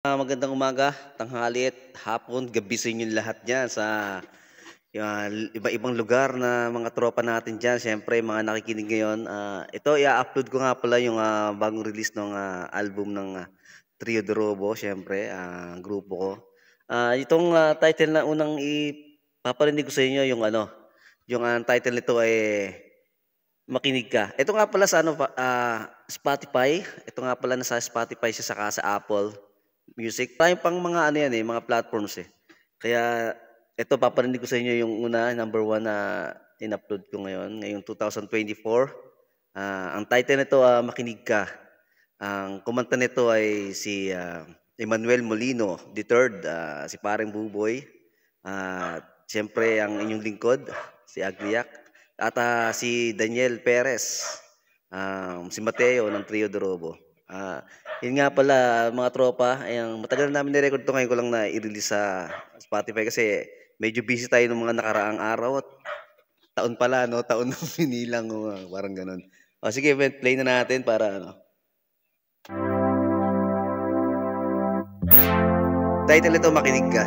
Magandang umaga, tanghali at hapon, gabi sa inyong lahat diyan sa iba-ibang lugar na mga tropa natin diyan. Siyempre mga nakikinig ngayon, ito i-upload ko nga pala yung bagong release ng album ng Trio de Robo, siyempre grupo ko. Itong title na unang ipaparinig ko sa inyo yung yung title nito ay Makinig Ka. Ito nga pala sa Spotify. Ito nga pala nasa Spotify siya saka sa Apple Music. Tayo pang mga mga platforms eh. Kaya ito paparinig ko sa inyo yung number one na in-upload ko ngayong 2024. Ang title nito Makinig Ka. Ang kumanta nito ay si Emmanuel Molino III, si Pareng Buboy. Siyempre ang inyong lingkod, si Agliac. At si Daniel Perez, si Mateo ng Trio de Robo. Yun nga pala mga tropa, matagal na namin ni-record ito, ngayon ko lang na i-release sa Spotify kasi medyo busy tayo ng mga nakaraang araw at taon pala, no? Taon ng pinilang, parang ganun. Sige, play na natin para Title ito, Makinig Ka.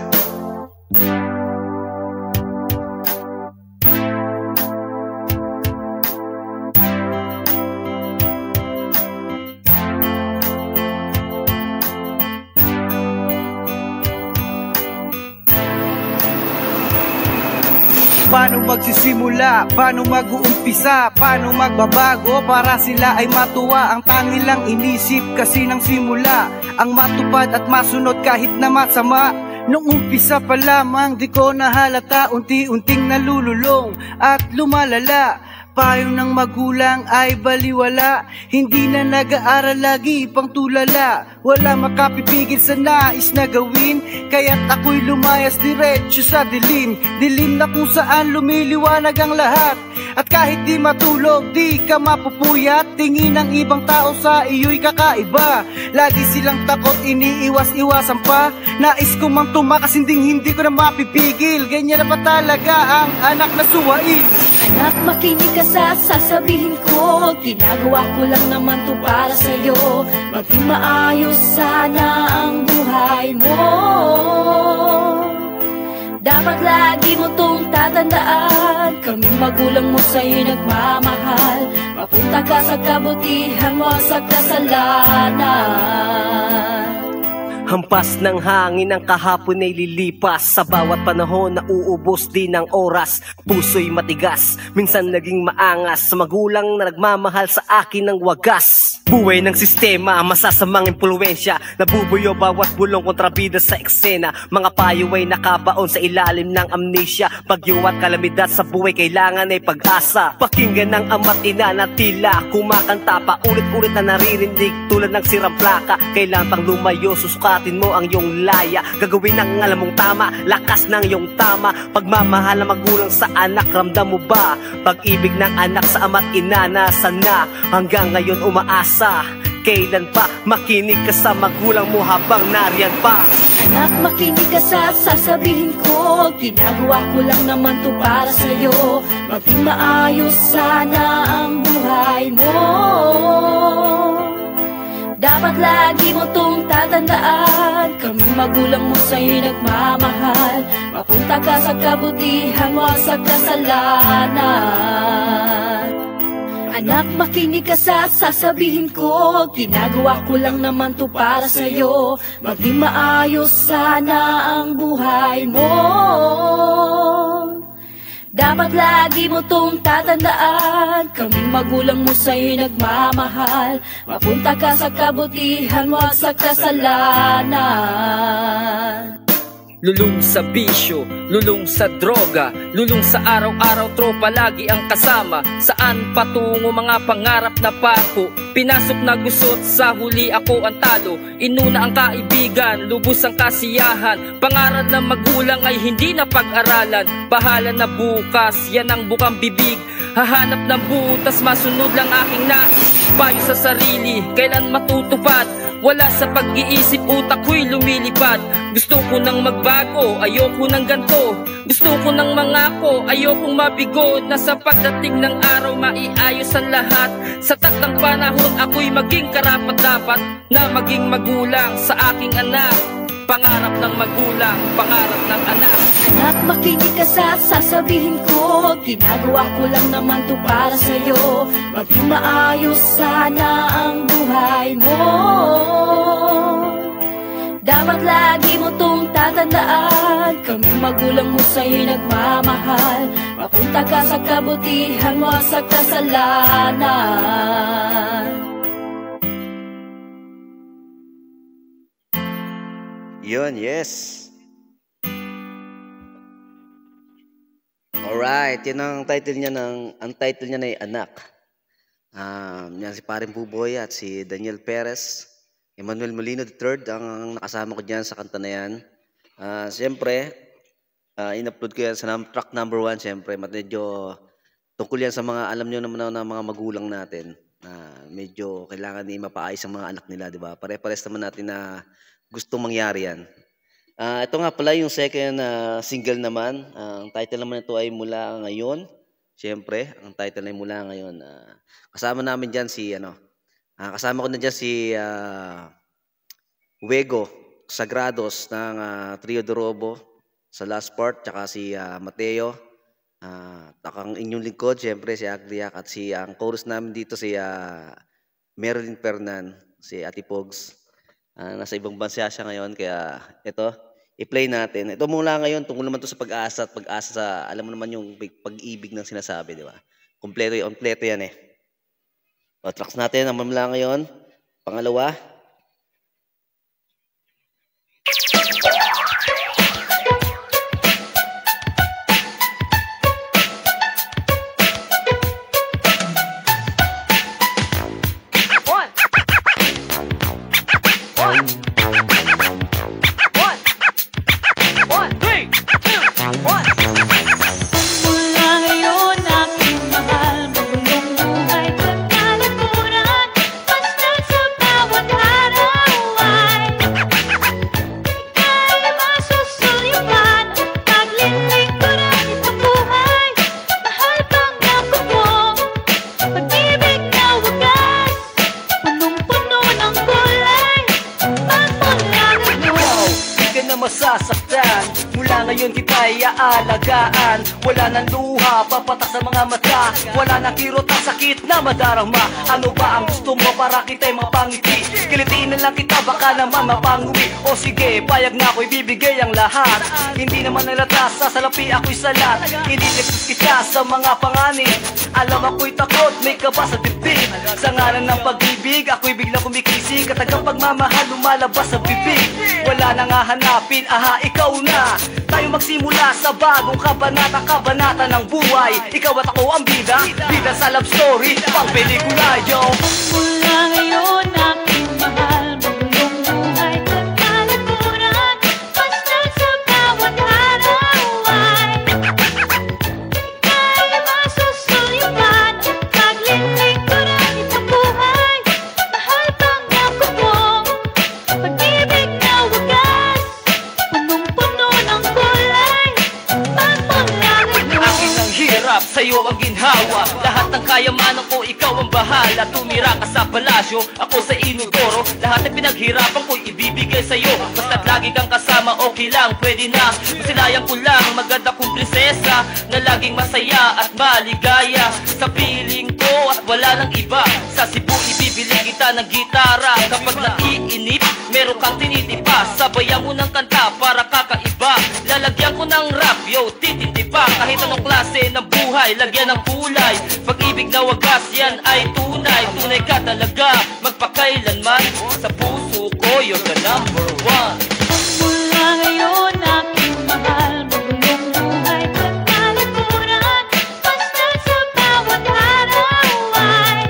Paano magsisimula? Paano mag-uumpisa? Paano magbabago para sila ay matuwa? Ang tangi lang inisip kasi ng simula ang matupad at masunod kahit na masama. Nung umpisa pa lamang di ko nahalata, unti-unting nalululong at lumalala. Payo ng magulang ay baliwala, hindi na nag-aaral lagi pang tulala. Wala makapipigil sa nais na gawin, kaya't ako'y lumayas diretso sa dilim. Dilim na kung saan lumiliwanag ang lahat, at kahit di matulog di ka mapupuyat. Tingin ng ibang tao sa iyo'y kakaiba, lagi silang takot, iniiwas-iwasan pa. Nais ko mang tumakas, hindi ko na mapipigil. Ganyan na ba talaga ang anak na suwain? Anak, makinig ka sa sasabihin ko, ginagawa ko lang naman to para sa'yo. Maging maayos sana ang buhay mo. Dapat lagi mo tong tatandaan, kaming magulang mo sa'yo nagmamahal. Mapunta ka sa kabutihan mo sa kasalanan. Hampas ng hangin ang kahapon ay lilipas, sa bawat panahon na uubos din ang oras. Puso'y matigas, minsan naging maangas, sa magulang na nagmamahal sa akin ng wagas. Buhay ng sistema, masasamang impluensya, nabubuyo bawat bulong kontrabida sa eksena. Mga payo ay nakabaon sa ilalim ng amnesia. Bagyo at kalamidad sa buhay kailangan ay pag-asa. Pakinggan ng ama't ina na tila kumakanta pa, ulit-ulit na naririnig tulad ng sirang plaka. Kailan pang lumayo, susukatin mo ang iyong laya. Gagawin ang alam mong tama, lakas ng iyong tama. Pagmamahal ng magulang sa anak, ramdam mo ba? Pag-ibig ng anak sa ama't ina, nasa na? Hanggang ngayon umaasa, kailan pa? Makinig ka sa magulang mo habang nariyan pa. Anak, makinig ka sa sasabihin ko, ginagawa ko lang naman to para sa'yo. Maging maayos sana ang buhay mo. Dapat lagi mo tong tatandaan, kaming magulang mo sa'yo nagmamahal. Mapunta ka sa kabutihan mo sa kasalanan. Anak, makinig ka sa sasabihin ko, ginagawa ko lang naman to para sa'yo. Maging maayos sana ang buhay mo. Dapat lagi mo tong tatandaan, kaming magulang mo sa'yo nagmamahal. Mapunta ka sa kabutihan mo sa kasalanan. Lulong sa bisyo, lulong sa droga, lulong sa araw-araw, tropa lagi ang kasama. Saan patungo mga pangarap na pako? Pinasok na gusot, sa huli ako ang talo. Inuna ang kaibigan, lubos ang kasiyahan. Pangarap ng magulang ay hindi na pag-aralan. Bahala na bukas, yan ang bukang bibig. Hahanap ng butas, masunod lang aking nais. Payo sa sarili, kailan matutupad? Wala sa pag-iisip, utak ko'y lumilipad. Gusto ko nang magbago, ayoko nang ganto. Gusto ko nang mangako, ayokong mabigo. Na sa pagdating ng araw, maiayos ang lahat. Sa taktang panahon, ako'y maging karapat-dapat na maging magulang sa aking anak. Pangarap ng magulang, pangarap ng anak. Anak, makinig ka sa sasabihin ko. Ginagawa ko lang naman to para sa'yo. Maging maayos sana ang buhay mo. Dapat lagi mo tong tatandaan. Kaming magulang mo sa'yo'y nagmamahal. Mapunta ka sa kabutihan mo sa kasalanan. Yun, yes. Alright, yun ang title niya ay Anak. Yan si Paring Buboy at si Daniel Perez. Emmanuel Molino III ang nakasama ko dyan sa kanta na yan. Siyempre, in-upload ko yan sa track number 1. Siyempre, medyo tungkol yan sa mga, alam nyo naman na mga magulang natin. Medyo kailangan mapaayos ang mga anak nila, di ba? Pare-pares naman natin na gustong mangyari yan. Ito nga pala yung second single naman. Ang title naman ito ay Mula Ngayon. Siyempre, ang title ay Mula Ngayon. Kasama namin dyan si, kasama ko na dyan si Wego Sagrados ng Trio de Robo sa last part, tsaka si Mateo. Ang inyong lingkod, siyempre si Agriac, at ang chorus namin dito si Marilyn Fernan, si Ate Pogs. Nasa ibang bansa siya ngayon, kaya ito, i-play natin. Ito Mula Ngayon, tungkol naman to sa pag-asa at pag-asa sa, alam mo naman yung pag-ibig ng sinasabi, di ba? Kompleto yan eh. O, tracks natin ang Mula Ngayon. Pangalawa. Masasaktan, mula ngayon kita'y aalagaan. Wala nang luha, papatak sa mga mata. Wala nang kirot ang sakit na madarama. Ano ba ang gusto mo para kita'y mapangiti? Kilitiin na lang kita, baka naman mapanguwi. O sige, payag na ako'y bibigay ang lahat. Hindi naman nalata, sasalapi ako'y salat. Hindi nagsus kita sa mga panganib. Alam ako'y takot, may kaba sa dibdib. Sa ngalan ng pag-ibig, ako'y biglang kumikisi. Katagang pagmamahal, lumalabas sa bibig. Wala nang hahanapin, aha, ikaw na. Tayo magsimula sa bagong kabanata ng buhay. Ikaw at ako ang bida sa love story, pang pelikula, yo. Mula ngayon, aking mahal, magulong buhay pagkalikuran. Basta sa bawat araw ay tayo masusulipan. Paglilingkuran itong buhay, mahal pangako mo. Pag-ibig na wagas, punong-puno ng kulay. Pagmula ngayon, Akin ang hirap, sa'yo ang ginhawa. Lahat ng kayamanan ko, ikaw ang bahala. Tumira ka sa palasyo, ako sa inodoro. Lahat ng pinaghirapan ko'y ibibigay sa'yo. Basta't lagi kang kasama, okay lang, pwede na. Masilayan ko lang, maganda kong prinsesa na laging masaya at maligaya sa piling ko at wala nang iba. Sa Cebu, ibibili kita ng gitara. Kapag naiinip, meron kang tinitipa. Sabayan mo ng kanta para kakaiba. Lalagyan ko ng rap, yo, tititipa. Kahit anong klase ng buhay, lagyan ng kulay. Pag-ibig na wagas, yan ay tunay. Tunay ka talaga, magpakailanman. Sa puso ko, you're the number one. mula ngayon, aking mahal, magulong buhay pagkalikuran. Basta sa bawat araw ay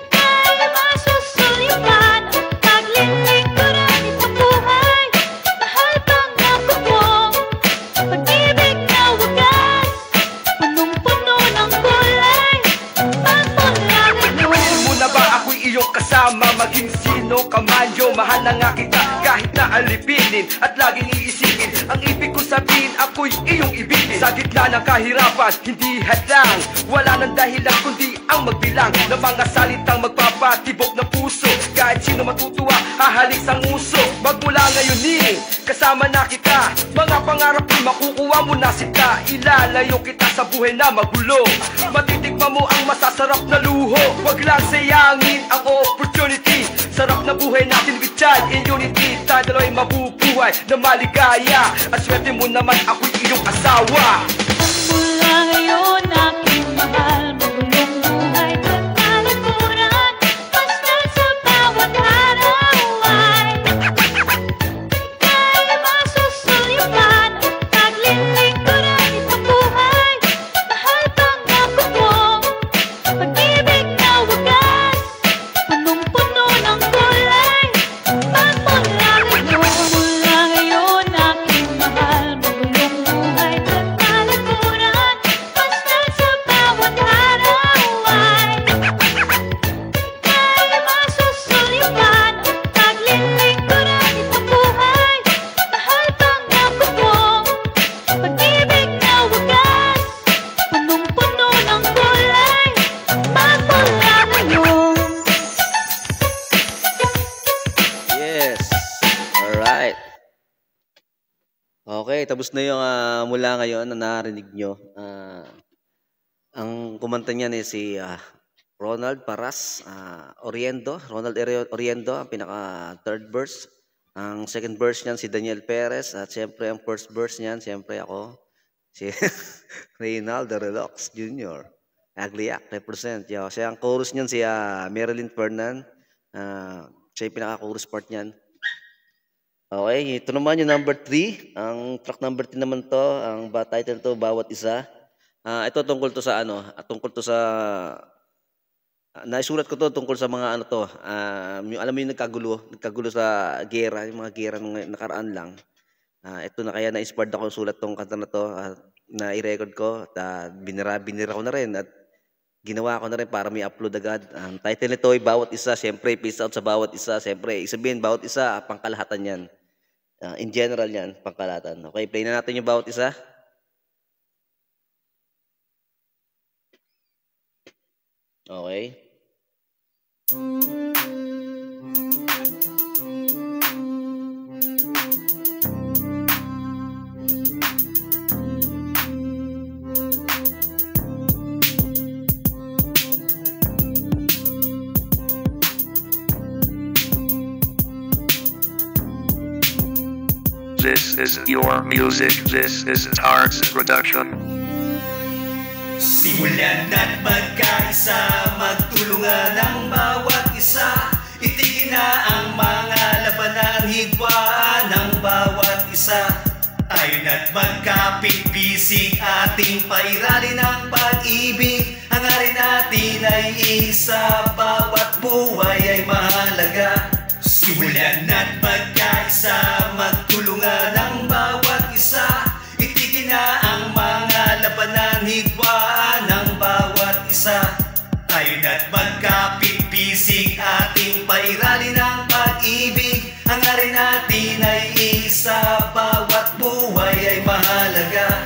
tayo masusulipan. Paglilingkuran itong buhay, mahal pangako mo. Pag-ibig na wagas, punong-puno ng kulay. Pagmula ngayon, Muna ba ako'y iyong kasama? Maging sino kahit na alipinin at laging iisipin. Ang ibig ko sabihin, ako'y iyong ibigin. Sa gitna ng kahirapan, hindi hadlang, wala nang dahilan kundi ang magbilang ng mga salitang magpapatibok ng puso. Kahit sino matutuwa, hahalik sa nguso. Magmula ngayon kasama na kita. Mga pangarap di makukuha mo na sita. Ilalayo kita sa buhay na magulo. Matitikman mo ang masasarap na luho. Wag lang sayangin ang opportunity. Sarap na buhay natin with child in unity. Tayo dalawa'y mabubuhay na maligaya. At swerte mo naman ako'y iyong asawa. Mula ngayon aking mahal, magulong buhay pagkalagpunan. Basta sa bawat araw ay kaya masusulyapan. Naglilingkuran itong buhay, mahal pangako ko. Pag-ibig na wagas, punong-puno ng kulay. Magmula ngayon aking mahal, magulong buhay pagkalagpunan. Basta sa bawat araw ay kaya masusulyapan. Naglilingkuran itong buhay, mahal pangako ko. Pag-ibig na wagas, punong-puno ng kulay. Magmula ngayon. Yes. Alright. Okay, tapos na yung mula ngayon na narinig nyo. Ang kumanta niyan ay si Ronald Paras Oriendo. Oriendo, ang pinaka third verse. Ang second verse niyan si Daniel Perez. At siyempre ang first verse niyan, siyempre ako. Si Reynaldo Relax Jr. Agliac, represent. Siya ang chorus niyan si Marilyn Fernan. Siya yung pinaka-chorus part niyan. Okay, ito naman yung number 3. Ang track number 3 naman to, ang title to, Bawat Isa. Ito tungkol to sa naisulat ko to tungkol sa mga ano to. Alam mo yung nagkagulo sa gera, yung mga gera nung nakaraan lang. Ito na kaya na-inspired ako sulat tong kanta na to, na i-record ko. Binira ko na rin at ginawa ko na rin para may upload agad. Ang title nito ay Bawat Isa. Siyempre, peace out sa bawat isa. Siyempre, isabihin, bawat isa, pangkalahatan yan. In general yan, pangkalahatan. Okay, play na natin yung Bawat Isa. Okay. This is your music. This is Tarts Production. Simulan na't magkaisa, magtulungan ang bawat isa. Itigin na ang mga labanan, higwaan ang bawat isa. Tayo na't magkapit-bisig, ating pairalin ang pag-ibig. Hangarin natin ay isa, bawat buhay ay mahalaga. Simulan na't magkaisa, magtulungan ang bawat isa. Itigin na ang mga labanan, higwaan ang bawat isa. Tayo na't magkapit-bisig, ating pairalin ang pag-ibig. Hangarin natin ay isa, bawat buhay ay mahalaga.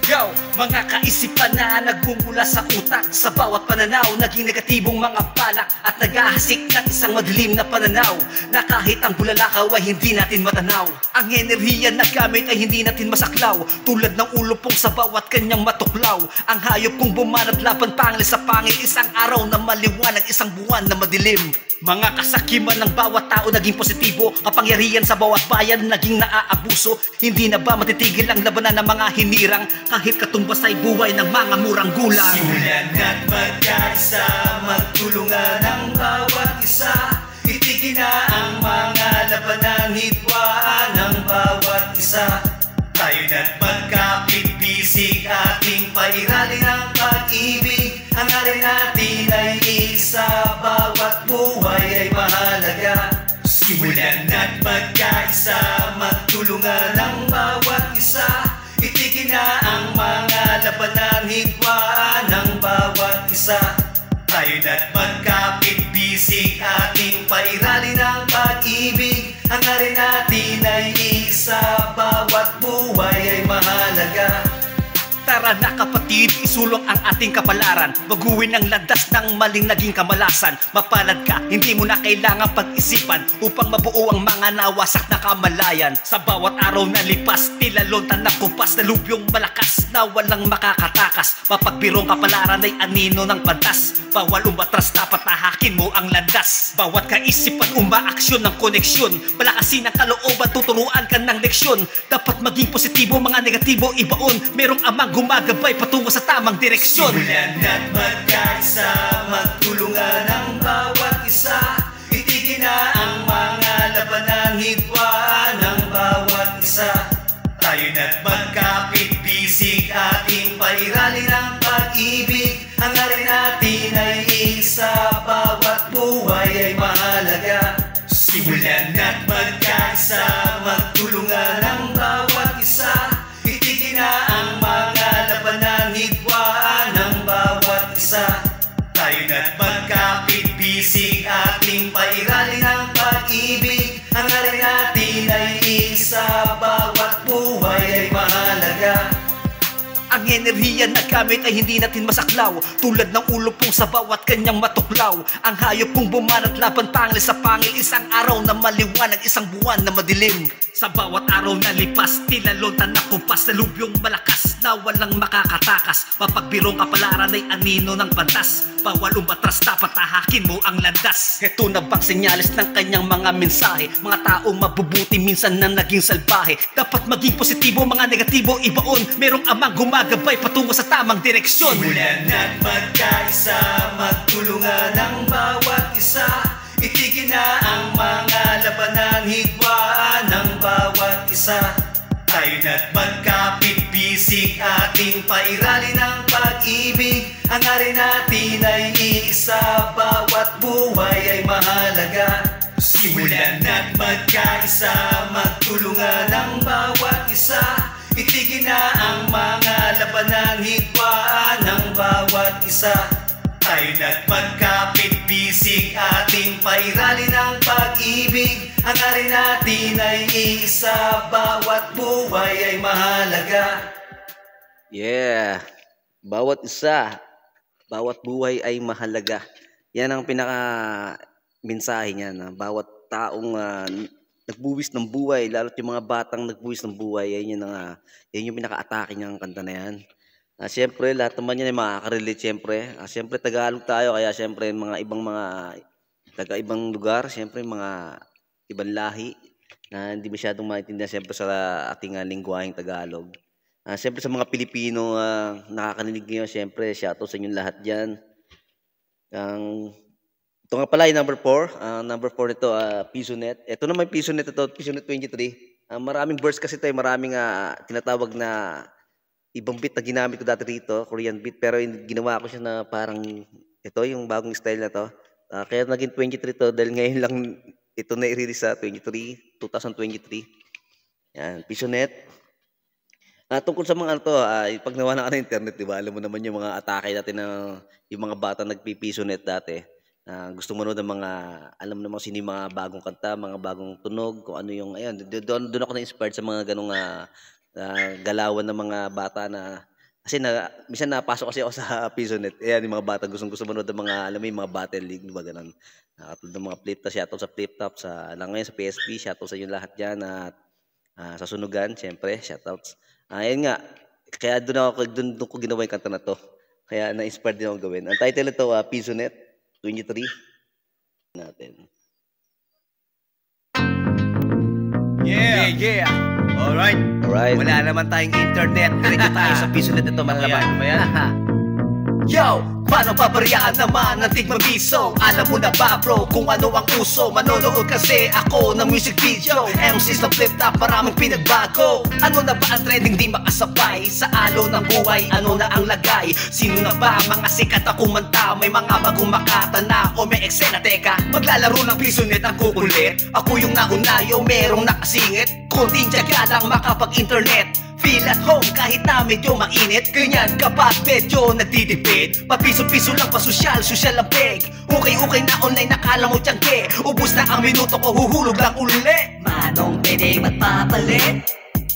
Yo! Mga kaisipan na nagmumula sa utak, sa bawat pananaw naging negatibong mga balak at naghahasik ng isang madilim na pananaw na kahit ang bulalakaw ay hindi natin matanaw. Ang enerhiya na gamit ay hindi natin masaklaw, tulad ng ulupong sa bawat kanyang matuklaw. Ang hayop kong bumanat laban pangil sa pangit, isang araw na maliwanag, isang buwan na madilim. Mga kasakiman ng bawat tao naging positibo, kapangyarihan sa bawat bayan naging naaabuso. Hindi na ba matitigil ang labanan ng mga hinirang kahit katumbas ay buhay ng mga murang gulang? Simulan na't magkaisa, magtulungan ang bawat isa. Itigin na ang mga labanan, hidwaan ang bawat isa. Tayo na't magkapit-bisig, ating pairalin ang pag-ibig. Hangarin natin ay isa, bawat buhay ay mahalaga. Simulan na't magkaisa, magtulungan ang bawat isa. Itigin na ang mga labanan, hidwaan ang bawat isa. Tayo na't magkapit-bisig, ating pairalin ang pag-ibig. Hangarin natin natin ay isa, bawat buhay ay mahalaga. Tara na kapatid, isulong ang ating kapalaran. Baguhin ang landas ng maling naging kamalasan. Mapalad ka, hindi mo na kailangan pag-isipan upang mabuo ang mga nawasak na kamalayan. Sa bawat araw na lipas, tila lontan na kupas na lubyong malakas na walang makakatakas. Mapagbirong kapalaran ay anino ng pantas. Bawal umatras, dapat tahakin mo ang landas. Bawat kaisipan umaaksyon ng koneksyon. Palakasin ang kalooban, tuturuan ka ng leksyon. Dapat maging positibo, mga negatibo ibaon. Merong amang gumagabay patungo sa tamang direksyon. Simulan at magkaisa, magtulungan ang bawat isa. Itigin na ang mga labanang hidwaan ng bawat isa. Tayo na't magkapit-bisig, ating pairalin ang pag-ibig. Hangarin natin ay isa, bawat buhay ay mahalaga. Simulan at magkaisa, magtulungan ang bawat isa. Itigin na ang mga labanang hidwaan ng bawat isa. Tayo na't magkapit-bisig, ating pairalin ang pag-ibig. Hangarin natin ay isa, bawat buhay ay mahalaga. Ang enerhiya na gamit ay hindi natin masaklaw. Tulad ng ulo pong sa bawat kanyang matuklaw. Ang hayop pong bumanat laban pangil sa pangil. Isang araw na maliwanag, isang buwan na madilim. Sa bawat araw na lipas, tila lontan na kupas na lubyong malakas na walang makakatakas. Mapagbirong kapalaran ay anino ng pantas. Bawal umatras, dapat tahakin mo ang landas. Heto na bang senyales ng kanyang mga mensahe? Mga taong mabubuti minsan na naging salbahe. Dapat maging positibo, mga negatibo ibaon. Merong amang gumagabay patungo sa tamang direksyon. Simulan at magkaisa, magtulungan ang bawat isa. Itigin na ang mga labanang hidwaan ng bawat isa. Tayo na't magkapit-bisig, ating pairalin ang pag-ibig. Hangarin natin ay isa, bawat buhay ay mahalaga. Simulan at magkaisa, magtulungan ang bawat isa. Itigin na ang mga labanang hidwaan ng bawat isa. Tayo na't magkapit-bisig, ating pairalin ang pag-ibig. Hangarin natin ay isa, bawat buhay ay mahalaga. Yeah, bawat isa, bawat buhay ay mahalaga. Yan ang pinaka-mensahe niya na bawat taong nagbuwis ng buhay, lalo't yung mga batang nagbuwis ng buhay, yan yung pinaka-atake niyang kanta na yan. Siyempre, lahat naman yan ay makaka-relate siyempre. Siyempre, Tagalog tayo, kaya siyempre mga ibang taga-ibang lugar, siyempre mga ibang lahi na hindi masyadong maintindihan siyempre sa ating lingwaheng Tagalog. Siyempre sa mga Pilipino nakakarinig ngayon, siyempre shoutout sa inyong lahat dyan. Ito nga pala yung number 4. Number 4 nito, Pisonet. Ito naman yung Pisonet ito, Pisonet 23. Maraming verse kasi ito, maraming tinatawag na ibang beat na ginamit ko dati rito, Korean beat, pero ginawa ko siya na parang ito yung bagong style na to. Kaya naging 23 to dahil ngayon lang ito na i-release sa 2023. Yan, Pisonet. Tungkol sa mga to, pag nawalan ka ng internet, diba? Alam mo naman yung mga atake natin na yung mga bata nagpipisonet dati. Gusto mo ng mga, alam mo naman sino yung mga bagong kanta, mga bagong tunog, kung ano yung, ayun, doon ako na-inspired sa mga ganong galawan ng mga bata na, kasi minsan napasok kasi ako sa Pisonet. Ayan, yung mga bata gusto manood ng mga, alam mo yung mga battle league, diba ganun. Katulad ng mga flip-top, shoutout sa flip-top, lang ngayon sa PSP, shoutout sa inyo lahat dyan, at sa Sunugan, syempre, shoutouts. Ayun nga, kaya doon ko ginawa yung kanta na to. Kaya na-inspired din ako gawin. Ang title ito, Pisonet 23 natin. Yeah. Alright. Wala naman tayong internet. Diretso tayo sa Pisonet ito, malaman. Yo! Paano pabariyaan naman ng tigmabiso? Alam mo na ba bro kung ano ang uso? Manonood kasi ako ng music video. MCs na flip-top, maraming pinagbago. Ano na ba ang trending di makasabay? Sa alo ng buhay, ano na ang lagay? Sino na ba mga sikat na kumanta? May mga bagong makata na o may eksena. Teka, maglalaro ng Pisonet ang kukulit. Ako yung naunayo, merong nakasingit. Kunting tiyaga lang makapag-internet. Feel at home kahit na medyo mainit. Ganyan kapag medyo nagtitipid. Papiso-piso lang pasosyal, social ang peg. Okay na online, nakala mo tiyangke. Ubus na ang minuto ko, huhulog lang uli. Manong pwede magpapalit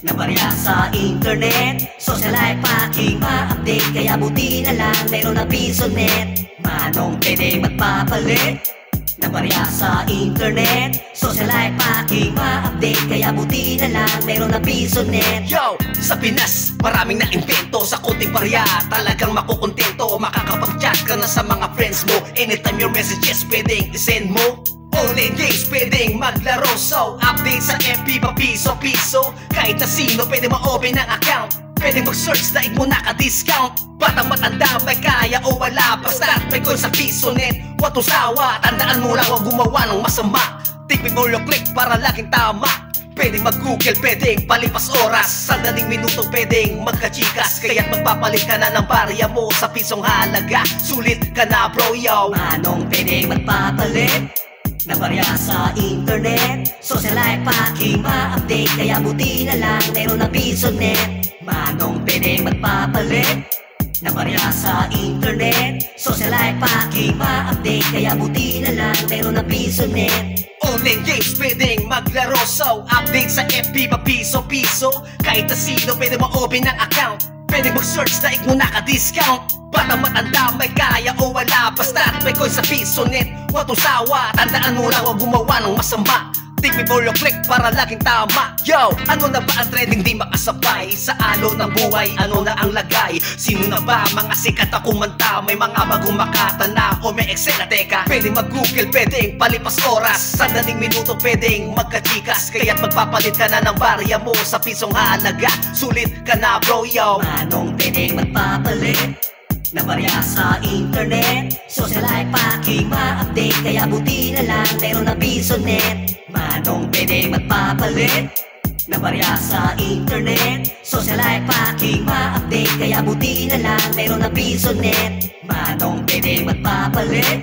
na barya sa internet. Social life aking ma-update, kaya buti na lang meron na Pisonet. Manong pwede magpapalit na barya sa internet. Social life aking ma-update, kaya buti na lang meron na Pisonet. Yo, sa Pinas, maraming na-invento. Sa konting barya, talagang makukontento. Makakapag-chat ka na sa mga friends mo. Anytime your messages, pwedeng isend mo. Online games, pwedeng maglaro. So, update sa FB, papiso-piso. Kahit na sino, pwede ma-open ang account. Pwede mag-search, daig mo naka-discount. Batang matanda, may kaya o wala. Basta may coin sa Pisonet. Huwag tusawa, tandaan mo lang, huwag gumawa ng masama. Tipid mo yung click para laging tama. Pwedeng mag-google, pwedeng palipas oras. Sandaling minuto, pwedeng magkachikas. Kaya't magpapalit ka na ng barya mo sa pisong halaga. Sulit ka na bro, yo. Manong pwede magpapalit na barya sa internet. Social life aking ma-update, kaya buti na lang meron na Pisonet. Manong pwede magpapalit na barya sa internet. Social life aking ma-update, kaya buti na lang meron na Pisonet. Online games, pwedeng maglaro. So, update sa FB, papiso-piso. Kahit na sino, pwede ma-open ang account. Pwede mag-search, daig mo naka-discount. Batang matanda, may kaya o wala. Basta may coin sa Pisonet. Huwag tusawa, tandaan mo lang, huwag gumawa ng masama. Tipid mo yung click para laging tama. Yo, ano na ba ang trending di makasabay? Sa alo ng buhay, ano na ang lagay? Sino na ba mga sikat na kumanta? May mga bagong makata na o may excel na teka. Pwede mag-google, pwedeng palipas oras. Sandaling minuto, pwedeng magkachikas. Kaya't magpapalit ka na ng barya mo sa pisong halaga. Sulit ka na bro, yo. Manong pwedeng magpapalit na barya sa internet. Social life aking ma-update, kaya buti na lang meron na Pisonet. Manong pwede magpapalit na barya sa internet. Social life aking ma-update, kaya buti na lang meron na Pisonet. Manong pwede magpapalit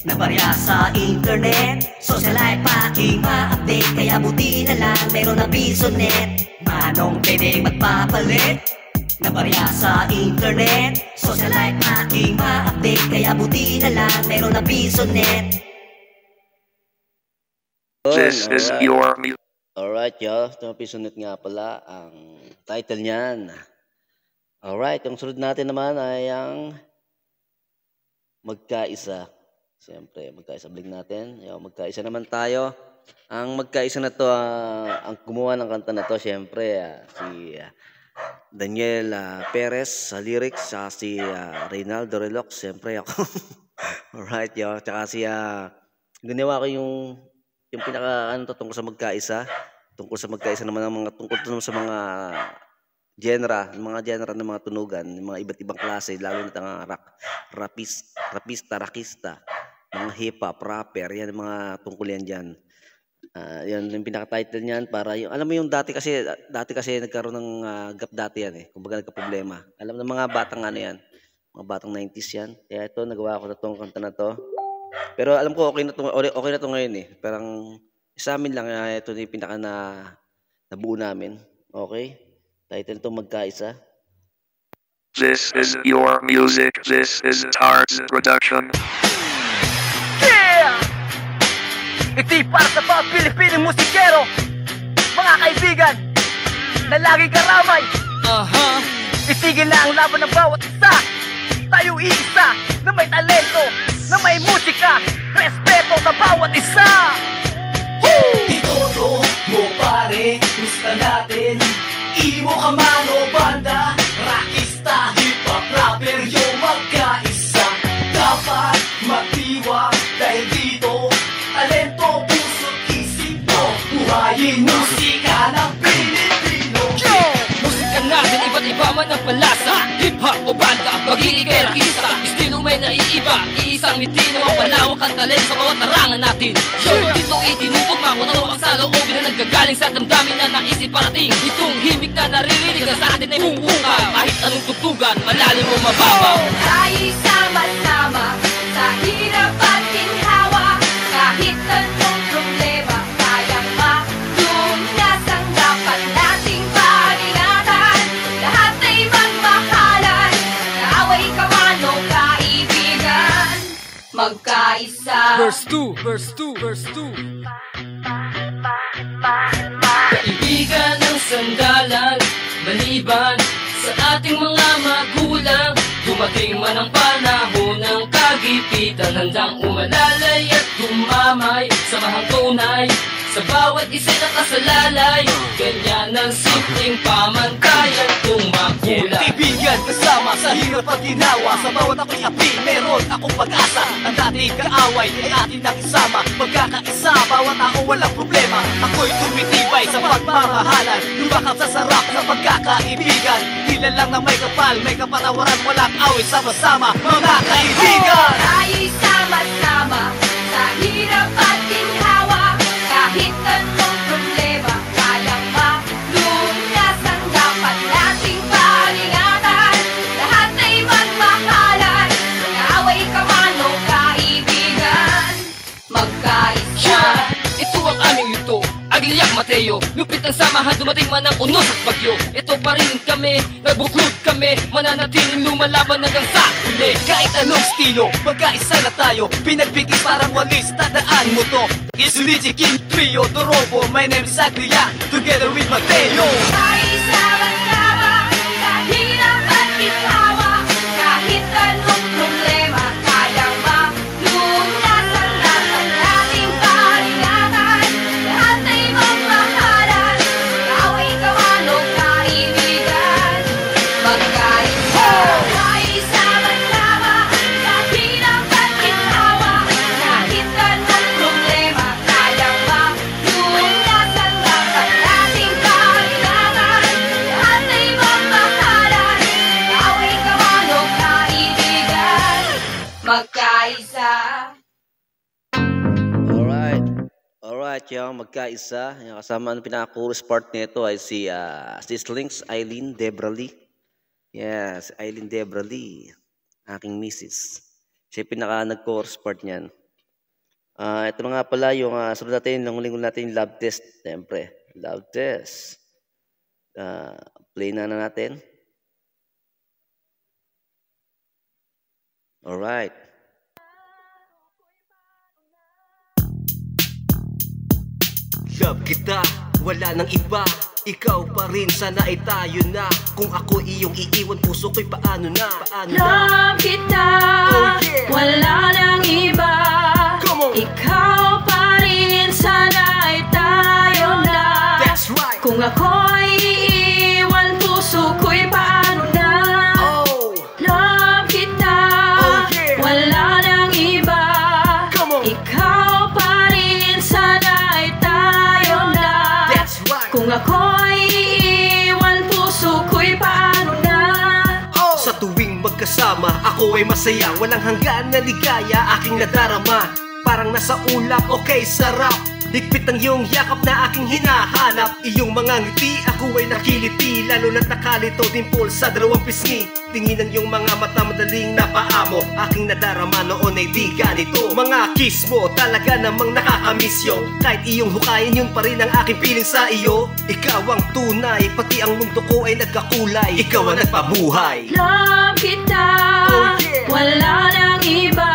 na barya sa internet. Social life aking ma-update, kaya buti na lang meron na Pisonet. Manong pwede magpapalit na barya sa internet. Social life aking ma-update, kaya buti na lang meron na Pisonet. This is your music. Alright, yo. Ito ang Pisonet nga pala ang title niyan. Alright, yung sunod natin naman ay ang Magkaisa. Siyempre, Magkaisa bling natin. Yo, Magkaisa naman tayo. Ang Magkaisa na to, ang gumawa ng kanta na to, siyempre, si Daniel Perez sa lyrics, saka si Reynaldo Relox, siyempre ako. Alright, yo. Tsaka si ginawa ko yung pinaka tungkol sa Magkaisa. Tungkol sa Magkaisa naman ang mga tungkol sa mga genre ng mga tunugan, ng mga iba't ibang klase, lalo na ang rock, rapista, rockista, mga hip-hop, rapper, yan mga tungkol yan dyan. Yan yung pinaka-title niyan para yung alam mo yung dati kasi nagkaroon ng gap dati yan eh. Kumbaga nagka-problema. Alam ng mga batang ano yan, mga batang 90s yan. Kaya ito nagawa ko na tong kanta na to. Pero alam ko okay na to ngayon eh. Parang sa amin lang ito yung pinaka nabuo namin. Okay? Title to Magkaisa. This is your music. This is Tarz Production. Iti para sa mga Pilipining musikero, mga kaibigan na laging karamay. Itigil na ang laban ng bawat isa. Tayo iisa na may talento, na may musika. Respeto sa bawat isa. Itoto mo pare, gusto natin. Imo ka man o banda, rockista, hip-hop, rapper, yung magkaisa. Dapat magtiwag dahil dito talento, puso't isip mo. Buhayin musika ng Pilipino. Musika natin, iba't iba man ang palasa. Hip-hop o banda, magiging kerakista. Estilo may naiiba, iisang mitino. Ang palawak ang talent sa bawat tarangan natin. Dito itinutog makunaw ang saloobin na naggagaling sa damdamin na naisip parating. Itong himig na naririnig na sa atin ay mumuka. Kahit anong tutugan, malalim o mababaw. Tayo sama-sama sa hirap at ginhawa. Kahit anong problema, kayang malunas ang dapat nating pag-ingatan. magkaisa. Verse 2, verse 2, verse 2. Kaibigan ng sandalan, maliban sa ating mga magulang. Dumating man ang panahon ng kagipitan, handang umalalay at dumamay. Samahang tunay sa bawat isa nakasalalay. Ganyan ang simpleng pamantayan kung makulang. Kaibigan kasama sa hirap at ginawa, sa bawat ako'y api, meron akong pag-asa. Ang dating kaaway ay atin nakisama, magkakaisa, bawat tao walang problema. Ako'y tumitibay sa pagmamahalan, lumakap sa sarap ng pagkakaibigan. Tila lang na may kapal, may kapatawaran, walang away, sama-sama mga kaibigan. Tayo'y sama-sama sa hirap at ginhawa. Kahit anong problema, kayang malunasan. Dapat nating paringatan, lahat ay magmakalan. Nag-away ka man o kaibigan, magkaisa. Ito ang aming luto, Agliak Mateo. Lupit ang samahan, dumating man ang unos at bagyo. Ito pa rin kami, nagbuklod kami, mananatiling lumalaban hanggang sa huli. Kahit anong estilo, magkaisa na tayo, pinagbigis parang walis, tandaan mo to. Isulichi King Trio, Dorobo, my name is Agliak, together with Mateo. Tayo'y sama-sama sa hirap at ginhawa. Kahit anong problema, kayang malunasan. Dapat nating paringatan, lahat ay magmakalan. Nag-away ka man o kaibigan, magkaisa. Tayo'y sama-sama sa hirap at ginhawa. Kahit anong problema, kayang malunasan. Dapat nating paringatan, lahat ay magmakalan. Nag-away ka man o kaibigan, magkaisa. Alright, yung magkaisa. Yung kasama ang pinaka-chorus part nito ay si Slinks Eileen Debrally. Yes, Eileen Debrally, aking misis. Siya yung pinaka-nag-chorus part niyan. Ito na nga pala yung sunod natin, ng linggo natin yung love test. Siyempre, love test. Play na natin. Alright. Love kita, wala nang iba, ikaw pa rin, sana ay tayo na. Kung ako iyong iiwan, puso ko'y paano na, paano na. Love kita, Oh, yeah. wala nang iba. Come on. Ikaw pa rin, sana ay tayo na. That's right. Kung ako'y iiwan, puso ko'y paano na. Oh, Love kita, Oh, yeah. wala nang iba. come on. Ikaw pa rin, sana ay tayo na. That's right. Kung ako'y iiwan, puso ko'y paano na. Oh. Sa tuwing magkasama, ako ay masaya, walang hanggan na ligaya aking nadarama. Parang nasa ulap, okay, sarap. Higpit ang iyong yakap na aking hinahanap. Iyong mga ngiti, ako ay nakiliti. Lalo na't nakalito, dimple sa dalawang pisngi. Tingin ang iyong mga mata, madaling napaamo. Aking nadarama noon ay di ganito. Mga kiss mo, talaga namang nakakamisyo. Kahit iyong hukayin, yun pa rin ang aking feeling sa iyo. Ikaw ang tunay, pati ang mundo ko ay nagkakulay. Ikaw ang nagpabuhay. Love kita, Oh, yeah. wala nang iba.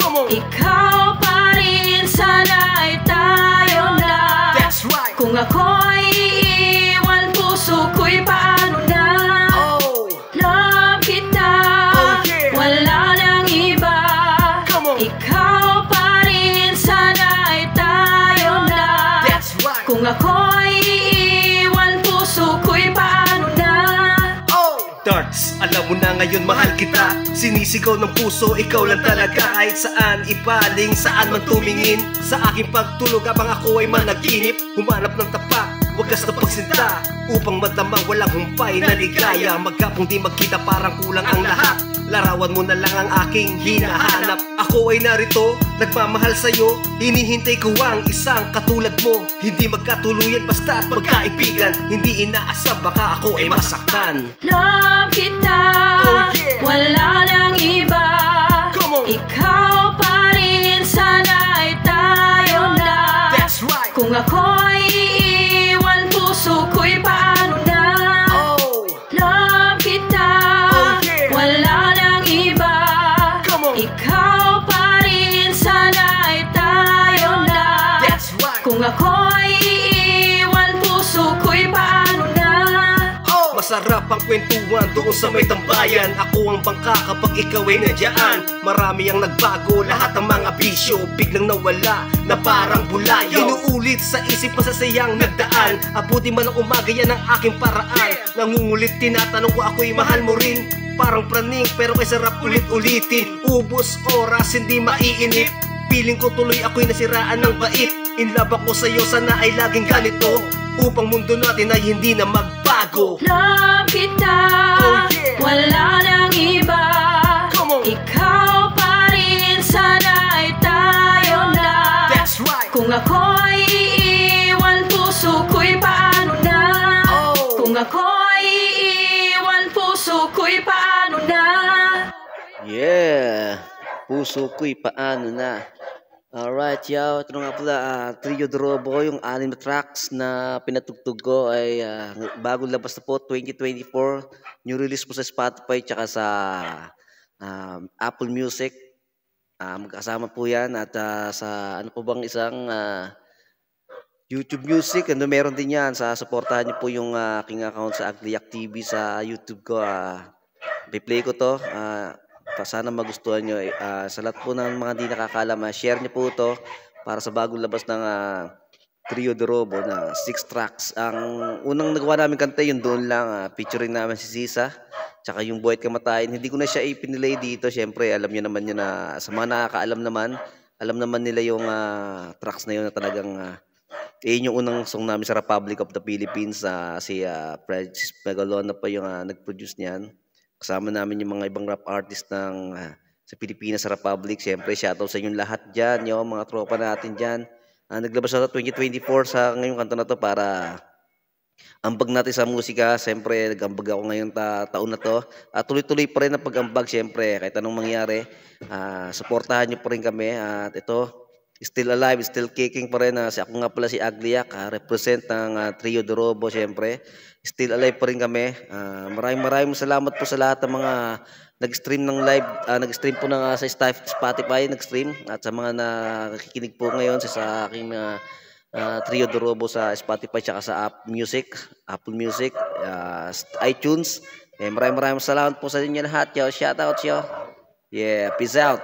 Come on. Ikaw pa rin, sana ay tayo na. That's right. Kung ako'y iiwan, puso ko'y paano na. Oh, Love kita, Oh, yeah. wala nang iba. come on. Ikaw pa rin, sana ay tayo na. That's right. Kung ako'y iiwan, puso ko'y paano na. Oh, Darts, alam mo na ngayon mahal kita. Sinisigaw ng puso, ikaw lang talaga. Kahit saan ipaling, saan man tumingin. Sa aking pagtulog habang ako ay managinip, humanap ng tapat, wagas na pagsinta, upang madamang walang humpay na ligaya. Magkapong di magkita, parang kulang ang lahat. Larawan mo na lang ang aking hinahanap. Ako ay narito, nagmamahal sa'yo. Hinihintay ko ang isang katulad mo. Hindi magkatuluyan basta't magkaibigan. Hindi inaasam, baka ako ay masaktan. Love kita, Oh, yeah. wala nang iba. Come on. Ikaw pa rin, sana ay tayo na. That's right. Kung ako'y iiwan, puso ko'y paano na. Oh, Love kita, Oh, yeah. wala nang iba. come on. Ikaw pa rin, Masarap ang kwentuhan doon sa may tambayan. Ako ang bangka kapag ikaw ay nandiyan. Marami ang nagbago, lahat ng mga bisyo biglang nawala na parang bulayo. Inuulit sa isip masasayang nagdaan. Abuti man ang umaga yan ang aking paraan. Nangungulit tinatanong ko ako'y mahal mo rin. Parang praning pero kay sarap ulit-ulitin. Ubos oras hindi maiinip. Piling ko tuloy ako'y nasiraan ng bait. In love ako sa'yo, sana ay laging ganito. Upang mundo natin ay hindi na magbago. Love kita, wala nang iba. Ikaw pa rin, sana ay tayo na. That's right. Kung ako'y iiwan, puso ko'y paano na? Kung ako'y iiwan, puso ko'y paano na? Yeah, puso ko'y paano na. Alright, yaw. Ito nga pala, Trio Drobo, yung 6 na tracks na pinatugtog ko ay bagong labas na po, 2024. New release po sa Spotify tsaka sa Apple Music. Magkasama po yan at sa ano po bang isang YouTube Music. Ano, meron din yan. Supportahan niyo po yung aking account sa Agliac TV sa YouTube ko. Replay ko to. Sana magustuhan nyo. Sa lahat po ng mga di nakakalam, share nyo po ito para sa bagong labas ng Trio Drobo na 6 tracks. Ang unang nagawa namin kanta yun doon lang, featuring namin si Sisa tsaka yung Buhay Kamatayan. Hindi ko na siya ipinilay dito. Siyempre alam nyo naman yun na sa mga nakakaalam naman, alam naman nila yung tracks na yun na talagang yun yung unang song namin sa Republic of the Philippines. Si Francis Megalona pa yung nag-produce niyan. Kasama namin yung mga ibang rap artist ng sa Pilipinas, sa Republic. Siyempre, shoutout sa inyong lahat dyan, yung mga tropa natin dyan. Naglabas na 2024 sa ngayong kanta na to para ambag natin sa musika. Siyempre, nag-ambag ako ngayong taon na to. Tuloy-tuloy pa rin ang pag-ambag, siyempre. Kahit anong mangyari, supportahan nyo pa rin kami. At ito, still alive, still kicking pa rin. Ako nga pala si Agliac, represent ng Trio Drobo, siyempre. Still alive pa rin kami. Maraming salamat po sa lahat ng mga nag-stream ng live, nag-stream po sa Spotify, nag-stream. At sa mga nakikinig po ngayon sa aking Trio Drobo sa Spotify at sa Apple Music, iTunes. Maraming salamat po sa inyo lahat. Yo, shout out yo. Yeah, peace out.